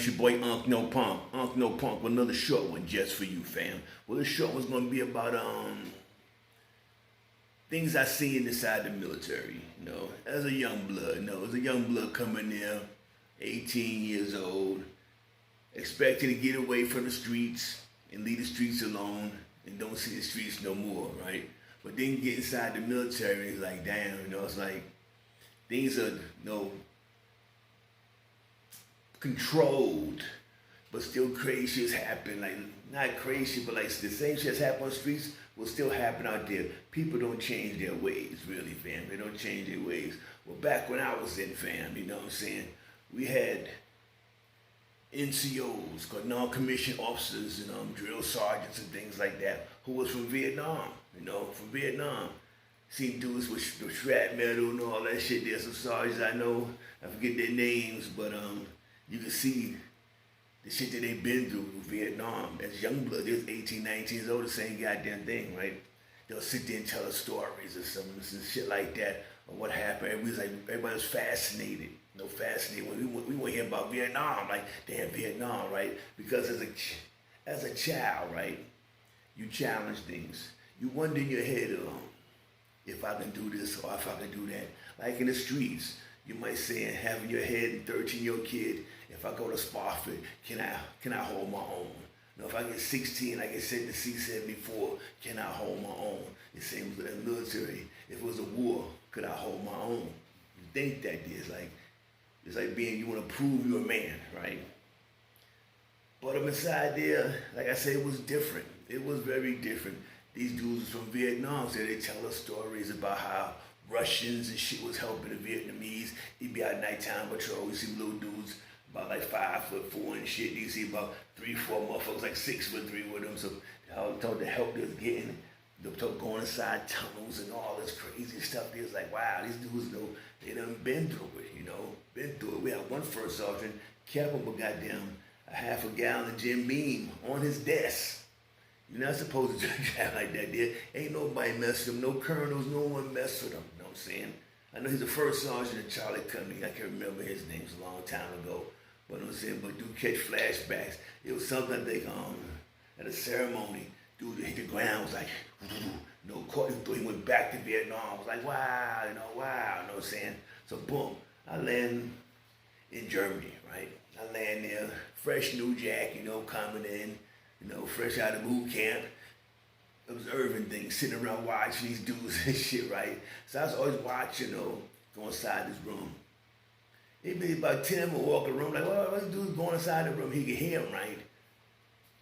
it's your boy Unc No Punk. Unc No Punk with another short one just for you, fam. Well, this short one's gonna be about things I seen inside the military. You know, as a young blood. As a young blood coming there, 18 years old, expecting to get away from the streets and leave the streets alone and don't see the streets no more, right? But then get inside the military, it's like, damn, it's like things are, controlled, but still crazy shits happen. Like, not crazy, but like the same shit's happen on the streets will still happen out there. People don't change their ways, really, fam. They don't change their ways. Well, back when I was in, fam, you know what I'm saying? We had NCOs, called non-commissioned officers, drill sergeants and things like that, who was from Vietnam, from Vietnam. Seen dudes with strap metal and all that shit. There's some sergeants I know, I forget their names, but you can see the shit that they've been through in Vietnam. As young blood, they was 18, 19 years old, the same goddamn thing, right? They'll sit there and tell us stories or some shit like that, or what happened. Everybody was fascinated, fascinated. When we went here about Vietnam, like, damn, Vietnam, right? Because as a child, right, you challenge things. You wonder in your head, if I can do this or if I can do that. Like in the streets, you might say, having your head and 13-year-old kid, if I go to Spofford, can I hold my own? If I get 16, I get sent to C-74, can I hold my own? The same with the military. If it was a war, could I hold my own? You think that it's like being, you want to prove you're a man, right? But inside there, like I said, it was different. It was very different. These dudes from Vietnam, so they tell us stories about how Russians and shit was helping the Vietnamese. They'd be out nighttime patrol. You see little dudes about like 5'4" and shit. You see about 3-4 motherfuckers like 6'3" with them. So they told to help us getting, they told going inside tunnels and all this crazy stuff. They was like, wow, these dudes they done been through it, been through it. We had one first sergeant kept him a goddamn a half a gallon of Jim Beam on his desk. You're not supposed to drive like that, there. Ain't nobody mess with him. No colonels, no one mess with him. You know what I'm saying? I know he's the first sergeant in Charlie Company. I can't remember his name. It was a long time ago. But you know what I'm saying? But do catch flashbacks. It was something I think at a ceremony, dude hit the ground, was like, caught him, he went back to Vietnam. I was like, wow, wow, you know what I'm saying? So boom, I land in Germany, right? I land there, fresh new jack, coming in. Fresh out of boot camp, observing things, sitting around watching these dudes and shit, right? So I was always watching, go inside this room. It'd be about 10 of them walk in the room, like, well, this dude's going inside the room, he could hear him, right?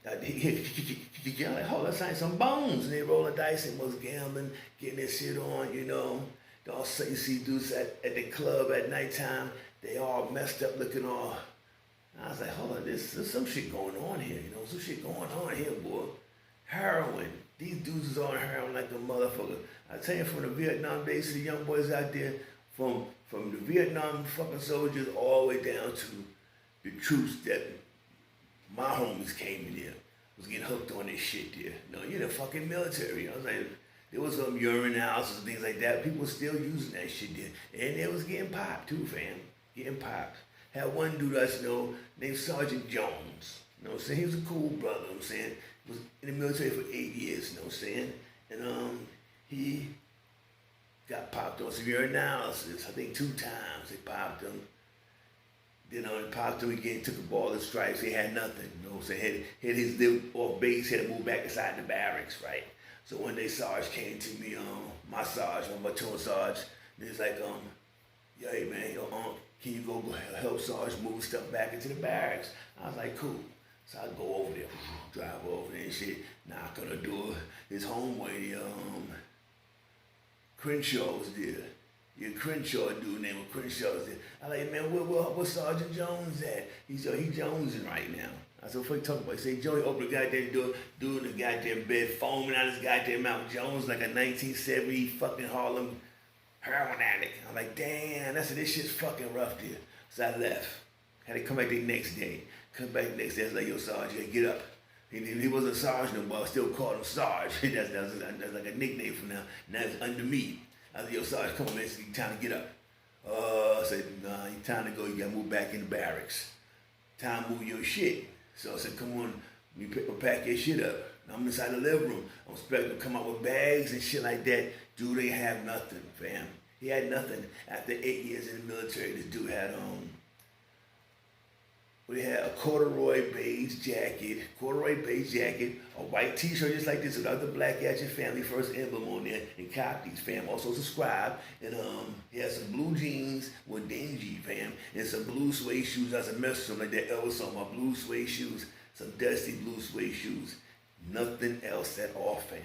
I'm like, hold on, sign some bones. And they rolling dice and was gambling, getting their shit on, Also, you see dudes at the club at nighttime, they all messed up, looking all. I was like, hold on, there's some shit going on here, some shit going on here, boy. Heroin. These dudes is on heroin like a motherfucker. I tell you, from the Vietnam days to the young boys out there, from the Vietnam fucking soldiers all the way down to the troops that my homies came in there, was getting hooked on this shit there. You're the fucking military. I was like, there was some urine houses and things like that. People were still using that shit there. And it was getting popped too, fam. Getting popped. Had one dude I know named Sergeant Jones. You know what I'm saying? He was a cool brother, you know what I'm saying? He was in the military for 8 years, you know what I'm saying? And he got popped on severe analysis. I think 2 times they popped him. Then they popped him again, took up all the stripes. He had nothing, you know what I'm saying? Had his live off base, had to move back inside the barracks, right? So one day Sarge came to me, my Sarge, my platoon Sarge, and he's like, yeah, hey man, can you go help Sarge move stuff back into the barracks? I was like, cool. So I go over there, drive over there and shit, knock on the door. His homeboy, Crenshaw was there. Yeah, Crenshaw, a dude named Crenshaw was there. I like, man, where Sergeant Jones at? He jonesing right now. I said, what the fuck you talking about? He said, Joey opened the goddamn door, dude in the goddamn bed, foaming out his goddamn mouth. Jones like a 1970 fucking Harlem heroin addict. I'm like, damn, that's this shit's fucking rough there. So I left. Had to come back the next day. Come back the next day, I was like, yo, Sarge, get up. He wasn't Sarge no more, I still called him Sarge. that's like a nickname from now. Now it's under me. I was like, yo, Sarge, come on, man, it's time to get up. I said, nah, it's time to go, you gotta move back in the barracks. time to move your shit. So I said, come on, pack your shit up. And I'm inside the living room. I'm expecting to come out with bags and shit like that. Dude ain't have nothing, fam. He had nothing. After 8 years in the military, this dude had we had a corduroy beige jacket, a white t-shirt just like this with other Black Action Family first emblem on there, and copies, fam. Also subscribe, and he had some blue jeans with dingy, fam, and some blue suede shoes. I was a mess with them like that Elvis song, my blue suede shoes, some dusty blue suede shoes. Nothing else at all, fam.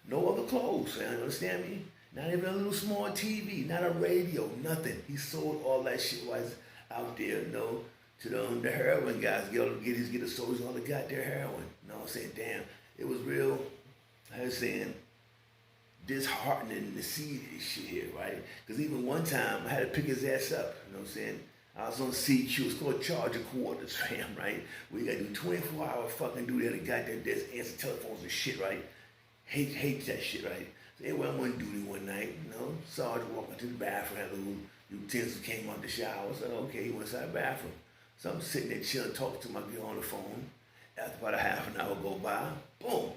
No other clothes, fam. You understand me? Not even a little small TV, not a radio, nothing. He sold all that shit while he's out there, you know. To the heroin guys, get the soldiers all the goddamn heroin. You know what I'm saying? Damn, it was real, I was saying, disheartening to see this shit here, right? Because even one time, I had to pick his ass up, you know what I'm saying? I was on CQ, it's called Charger Quarters, fam, right? We gotta do 24-hour fucking duty at a goddamn desk, answer telephones and shit, right? Hate that shit, right? So anyway, I'm on duty one night, you know, Sergeant walking to the bathroom, had a little utensils, came out the shower. I said, okay, he went inside the bathroom. So I'm sitting there chilling, talking to my girl on the phone. After about a half an hour go by, boom. What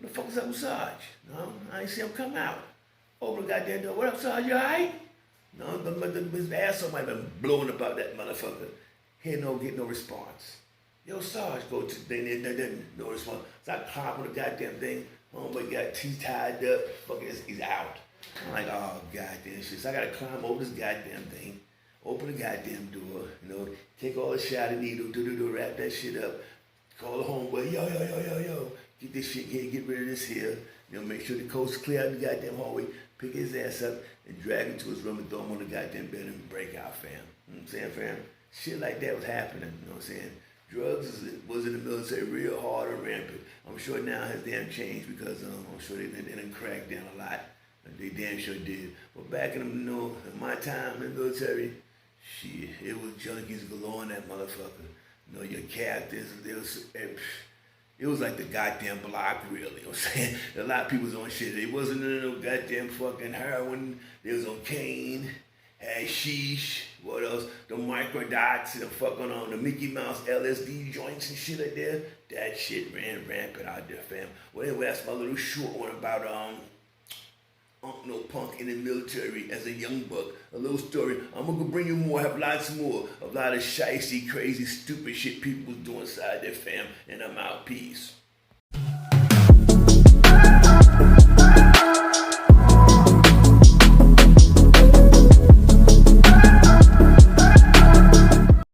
the fuck is up with Sarge? No, I ain't see him come out. Open the goddamn door. What up, Sarge? You all right? No, his asshole might have been blowing about that motherfucker. He ain't get no response. Yo, Sarge, go to the thing, no response. So I climb on the goddamn thing. Homeboy got teeth tied up. Fuck it, he's out. I'm like, oh, goddamn shit. So I gotta climb over this goddamn thing. Open the goddamn door, you know, take all the shot of needle, wrap that shit up, call the homeboy, yo, get this shit here, get rid of this here, you know, make sure the coast's clear out in the goddamn hallway, pick his ass up, and drag him to his room and throw him on the goddamn bed and break out, fam. You know what I'm saying, fam? Shit like that was happening, you know what I'm saying? Drugs was in the military real hard and rampant. I'm sure now has damn changed because I'm sure they done cracked down a lot. They damn sure did. But back in, in my time in the military, shit, it was junkies galore in that motherfucker. You know, your captains, it was like the goddamn block, really. You know what I'm saying? A lot of people was on shit. It wasn't no goddamn fucking heroin. They was on cane, hashish, what else? The microdots and the fucking on the Mickey Mouse LSD joints and shit like that. That shit ran rampant out there, fam. Well, anyway, that's my little short one about No Punk in the military as a young buck. A little story. I'm gonna bring you more, have lots more. A lot of shicey, crazy, stupid shit people was doing inside their fam. And I'm out. Peace.